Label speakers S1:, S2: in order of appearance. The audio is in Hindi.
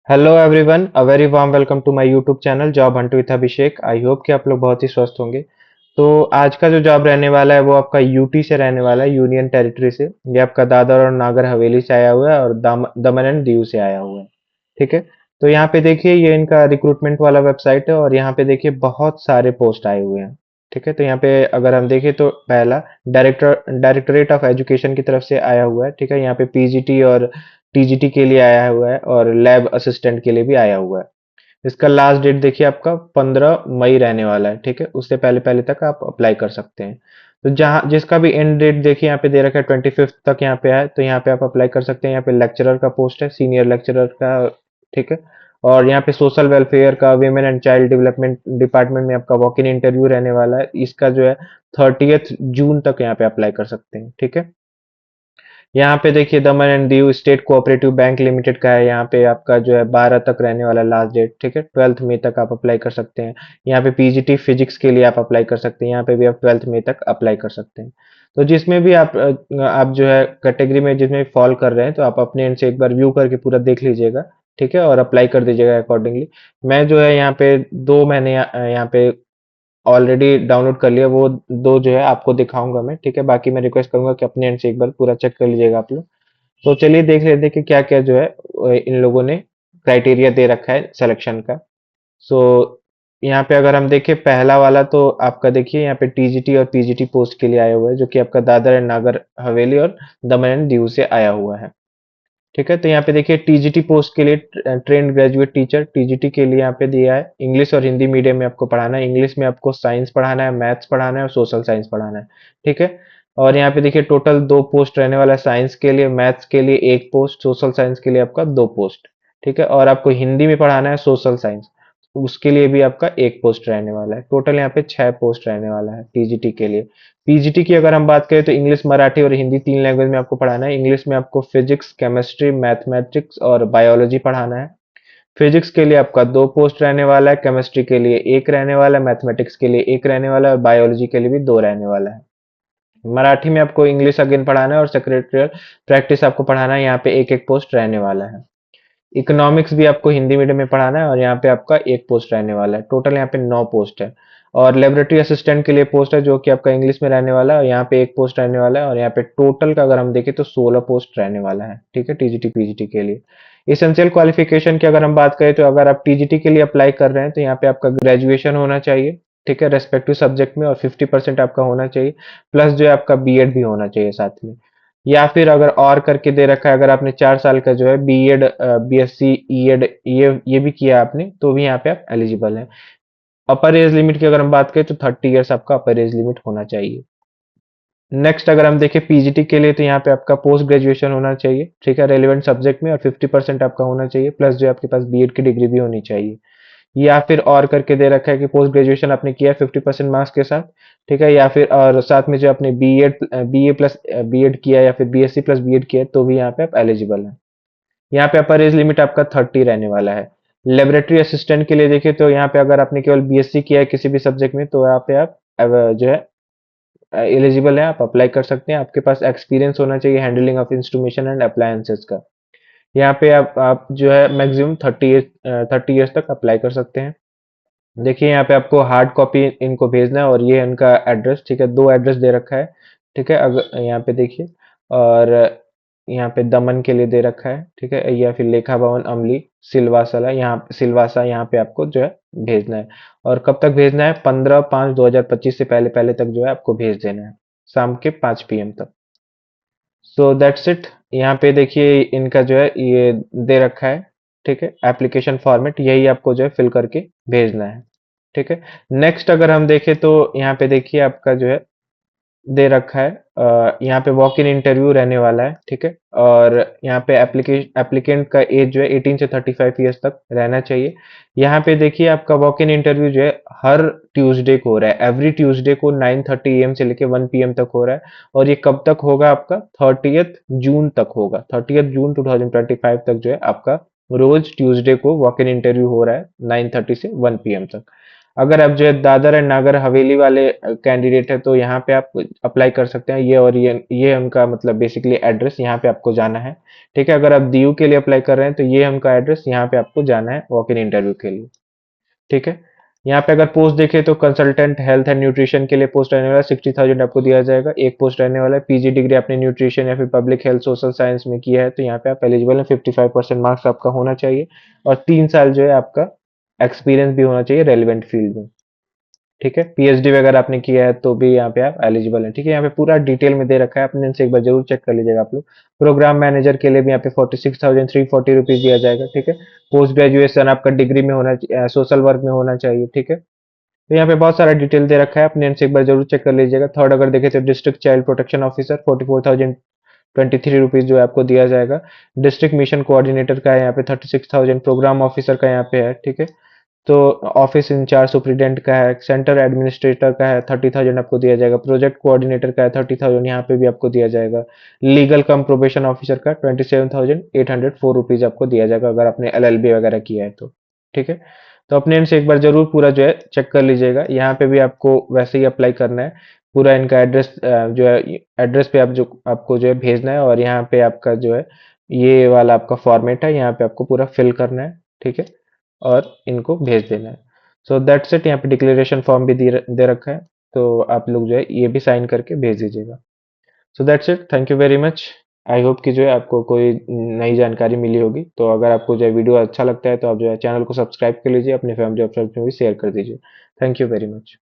S1: Hello everyone, a very warm welcome to my YouTube channel job hunt with Abhishek. I hope कि आप लोग बहुत ही स्वस्थ होंगे। तो आज का जो जॉब रहने वाला है वो आपका यूटी से रहने वाला है, यूनियन टेरिटरी से। ये आपका दादर और नागर हवेली से आया हुआ है और दमन एंड दीव से आया हुआ है। ठीक है। तो यहाँ पे देखिए, ये इनका रिक्रूटमेंट वाला वेबसाइट है और यहाँ पे देखिए बहुत सारे पोस्ट आए हुए हैं। ठीक है। तो यहाँ पे अगर हम देखें तो पहला डायरेक्टरेट ऑफ एजुकेशन की तरफ से आया हुआ है। ठीक है। यहाँ पे पीजीटी और टीजीटी के लिए आया हुआ है और लैब असिस्टेंट के लिए भी आया हुआ है। इसका लास्ट डेट देखिए आपका 15 मई रहने वाला है। ठीक है। उससे पहले पहले तक आप अप्लाई कर सकते हैं। तो जहाँ जिसका भी एंड डेट देखिए यहाँ पे दे रखा है 25 तक यहाँ पे है, तो यहाँ पे आप अप्लाई कर सकते हैं। यहाँ पे लेक्चरर का पोस्ट है, सीनियर लेक्चरर का। ठीक है। और यहाँ पे सोशल वेलफेयर का, women and child development department में आपका वॉक इन इंटरव्यू रहने वाला है। इसका जो है 30 जून तक यहाँ पे अप्लाई कर सकते हैं। ठीक है। यहाँ पे देखिए दमन and Diu state cooperative bank limited का है। यहाँ पे आपका जो है 12 तक रहने वाला लास्ट डेट। ठीक है। 12 मई तक आप अप्लाई कर सकते हैं। यहाँ पे पीजीटी फिजिक्स के लिए आप अप्लाई कर सकते हैं। यहाँ पे भी आप 12 मई तक अप्लाई कर सकते हैं। तो जिसमें भी आप जो है कैटेगरी में जिसमें फॉल कर रहे हैं, तो आप अपने एंड से एक बार व्यू करके पूरा देख लीजिएगा। ठीक है। और अप्लाई कर दीजिएगा अकॉर्डिंगली। मैं जो है यहाँ पे दो मैंने यहाँ पे ऑलरेडी डाउनलोड कर लिया, वो दो जो है आपको दिखाऊंगा मैं। ठीक है। बाकी मैं रिक्वेस्ट करूंगा कि अपने एंड से एक बार पूरा चेक कर लीजिएगा आप लोग। तो चलिए देख लेते हैं कि क्या क्या जो है इन लोगों ने क्राइटेरिया दे रखा है सिलेक्शन का। सो यहाँ पे अगर हम देखें पहला वाला, तो आपका देखिए यहाँ पे टीजीटी और पीजीटी पोस्ट के लिए आया हुआ है, जो कि आपका दादर एंड नागर हवेली और दमन एंड दीव से आया हुआ है। ठीक है। तो यहाँ पे देखिए टीजीटी पोस्ट के लिए ट्रेंड ग्रेजुएट टीचर टीजीटी के लिए यहाँ पे दिया है। इंग्लिश और हिंदी मीडियम में आपको पढ़ाना है। इंग्लिश में आपको साइंस पढ़ाना है, मैथ्स पढ़ाना है और सोशल साइंस पढ़ाना है। ठीक है। और यहाँ पे देखिए टोटल दो पोस्ट रहने वाला है, साइंस के लिए, मैथ्स के लिए एक पोस्ट, सोशल साइंस के लिए आपका दो पोस्ट। ठीक है। और आपको हिंदी में पढ़ाना है सोशल साइंस, उसके लिए भी आपका एक पोस्ट रहने वाला है। टोटल यहाँ पे 6 पोस्ट रहने वाला है टीजीटी के लिए। पीजीटी की अगर हम बात करें तो इंग्लिश, मराठी और हिंदी तीन लैंग्वेज में आपको पढ़ाना है। इंग्लिश में आपको फिजिक्स, केमिस्ट्री, मैथमेटिक्स और बायोलॉजी पढ़ाना है। फिजिक्स के लिए आपका दो पोस्ट रहने वाला है, केमिस्ट्री के लिए एक रहने वाला है, मैथमेटिक्स के लिए एक रहने वाला है और बायोलॉजी के लिए भी दो रहने वाला है। मराठी में आपको इंग्लिश अगेन पढ़ाना है और सेक्रेटरियल प्रैक्टिस आपको पढ़ाना है। यहाँ पे एक एक पोस्ट रहने वाला है। इकोनॉमिक्स भी आपको हिंदी मीडियम में पढ़ाना है और यहाँ पे आपका एक पोस्ट रहने वाला है। टोटल यहाँ पे 9 पोस्ट है। और लेबोरेटरी असिस्टेंट के लिए पोस्ट है, जो कि आपका इंग्लिश में रहने वाला है और यहाँ पे एक पोस्ट रहने वाला है। और यहाँ पे टोटल का अगर हम देखें तो 16 पोस्ट रहने वाला है। ठीक है। टीजीटी पीजीटी के लिए इसेंशियल क्वालिफिकेशन की अगर हम बात करें, तो अगर आप टीजीटी के लिए अप्लाई कर रहे हैं तो यहाँ पे आपका ग्रेजुएशन होना चाहिए। ठीक है। रेस्पेक्टिव सब्जेक्ट में और 50% आपका होना चाहिए। प्लस जो है आपका बीएड भी होना चाहिए साथ में। या फिर अगर और करके दे रखा है, अगर आपने 4 साल का जो है बीएड, बीएससी, ईएड, ये भी किया आपने, तो भी यहाँ पे आप एलिजिबल हैं। अपर एज लिमिट की अगर हम बात करें तो 30 इयर्स आपका अपर एज लिमिट होना चाहिए। नेक्स्ट अगर हम देखें पीजीटी के लिए, तो यहाँ पे आपका पोस्ट ग्रेजुएशन होना चाहिए। ठीक है। रेलिवेंट सब्जेक्ट में और 50% आपका होना चाहिए। प्लस जो आपके पास बीएड की डिग्री भी होनी चाहिए। या फिर और करके दे रखा है कि पोस्ट ग्रेजुएशन आपने किया 50% मार्क्स के साथ। ठीक है। या फिर और साथ में जो आपने बीए प्लस बीएड किया या फिर बीएससी प्लस बीएड किया है, तो भी यहाँ पे आप एलिजिबल हैं। यहाँ पे अपर एज लिमिट आपका 30 रहने वाला है। लेबोरेटरी असिस्टेंट के लिए देखिए तो यहाँ पे अगर आपने केवल बीएससी किया है किसी भी सब्जेक्ट में, तो यहाँ पे आप जो है एलिजिबल है, आप अप्लाई कर सकते हैं। आपके पास एक्सपीरियंस होना चाहिए handling of instrumentation and appliances का। यहाँ पे आप जो है मैक्सिमम 30 ईयर्स तक अप्लाई कर सकते हैं। देखिए यहाँ पे आपको हार्ड कॉपी इनको भेजना है और ये है इनका एड्रेस। ठीक है। दो एड्रेस दे रखा है। ठीक है। अगर यहाँ पे देखिए, और यहाँ पे दमन के लिए दे रखा है। ठीक है। या फिर लेखा भवन अमली सिलवासा यहाँ पे आपको जो है भेजना है। और कब तक भेजना है? 15/5/2025 से पहले पहले तक जो है आपको भेज देना है, शाम के 5 PM तक। So that's it. यहाँ पे देखिए इनका जो है ये दे रखा है। ठीक है। एप्लीकेशन फॉर्मेट यही आपको जो है फिल करके भेजना है। ठीक है। नेक्स्ट अगर हम देखें तो यहाँ पे देखिए आपका जो है दे रखा है, यहाँ पे वॉक इन इंटरव्यू रहने वाला है। ठीक है। और यहाँ पे एप्लीकेंट का एज जो है 18 से 35 ईयर्स तक रहना चाहिए। यहाँ पे देखिए आपका वॉक इन इंटरव्यू जो है हर ट्यूसडे को हो रहा है। एवरी ट्यूसडे को 9:30 AM से लेके 1 PM तक हो रहा है। और ये कब तक होगा? आपका 30 जून तक होगा। 30 जून 2025 तक जो है आपका रोज ट्यूसडे को वॉक इन इंटरव्यू हो रहा है, 9:30 से 1 PM तक। अगर आप जो है दादर एंड नागर हवेली वाले कैंडिडेट है तो यहाँ पे आप अप्लाई कर सकते हैं। ये और ये उनका मतलब बेसिकली एड्रेस, यहाँ पे आपको जाना है। ठीक है, अगर आप दीयू के लिए अप्लाई कर रहे हैं तो ये उनका एड्रेस, यहाँ पे आपको जाना है वॉक इन इंटरव्यू के लिए। ठीक है, यहाँ पे अगर पोस्ट देखें तो कंसल्टेंट हेल्थ एंड न्यूट्रिशन के लिए पोस्ट रहने वाला 60,000 आपको दिया जाएगा। एक पोस्ट रहने वाला है पीजी डिग्री आपने न्यूट्रिशन या फिर पब्लिक हेल्थ सोशल साइंस में किया है तो यहाँ पे आप एलिजिबल हैं। 55% मार्क्स आपका होना चाहिए और 3 साल जो है आपका एक्सपीरियंस भी होना चाहिए रेलिवेंट फील्ड में। ठीक है, पीएचडी वगैरह आपने किया है तो भी यहाँ पे आप एलिजिबल हैं। ठीक है, यहाँ पे पूरा डिटेल में दे रखा है, अपने इनसे एक बार जरूर चेक कर लीजिएगा आप लोग। प्रोग्राम मैनेजर के लिए भी यहाँ पे 46,340 रुपीज दिया जाएगा। ठीक है, पोस्ट ग्रेजुएशन आपका डिग्री में होना, सोशल वर्क में होना चाहिए। ठीक है, तो यहाँ पे बहुत सारा डिटेल दे रखा है, अपने इनसे एक बार जरूर चेक कर लीजिएगा। थर्ड अगर देखें तो district child protection officer 44,023 rupees जो है आपको दिया जाएगा। डिस्ट्रिक्ट मिशन कोऑर्डिनेटर का है यहाँ पे 36,000। प्रोग्राम ऑफिसर का यहाँ पे है। ठीक है, तो ऑफिस इंचार्ज सुप्रीडेंट का है। सेंटर एडमिनिस्ट्रेटर का है 30,000 आपको दिया जाएगा। प्रोजेक्ट कोऑर्डिनेटर का है 30,000, यहाँ पे भी आपको दिया जाएगा। लीगल कम प्रोबेशन ऑफिसर का 27,804 रुपीज आपको दिया जाएगा अगर आपने एलएलबी वगैरह किया है तो। ठीक है, तो अपने इनसे एक बार जरूर पूरा जो है चेक कर लीजिएगा। यहाँ पे भी आपको वैसे ही अप्लाई करना है। पूरा इनका एड्रेस जो है, एड्रेस पे आप जो आपको जो है भेजना है और यहाँ पे आपका जो है ये वाला आपका फॉर्मेट है, यहाँ पे आपको पूरा फिल करना है। ठीक है, और इनको भेज देना है। So that's it. यहाँ पे डिक्लेरेशन फॉर्म भी दे रखा है, तो आप लोग जो है ये भी साइन करके भेज दीजिएगा। So that's it, thank you very much. I hope कि जो है आपको कोई नई जानकारी मिली होगी। तो अगर आपको जो है वीडियो अच्छा लगता है तो आप जो है चैनल को सब्सक्राइब कर लीजिए, अपने फैमिली और फ्रेंड्स में भी शेयर कर दीजिए। Thank you very much.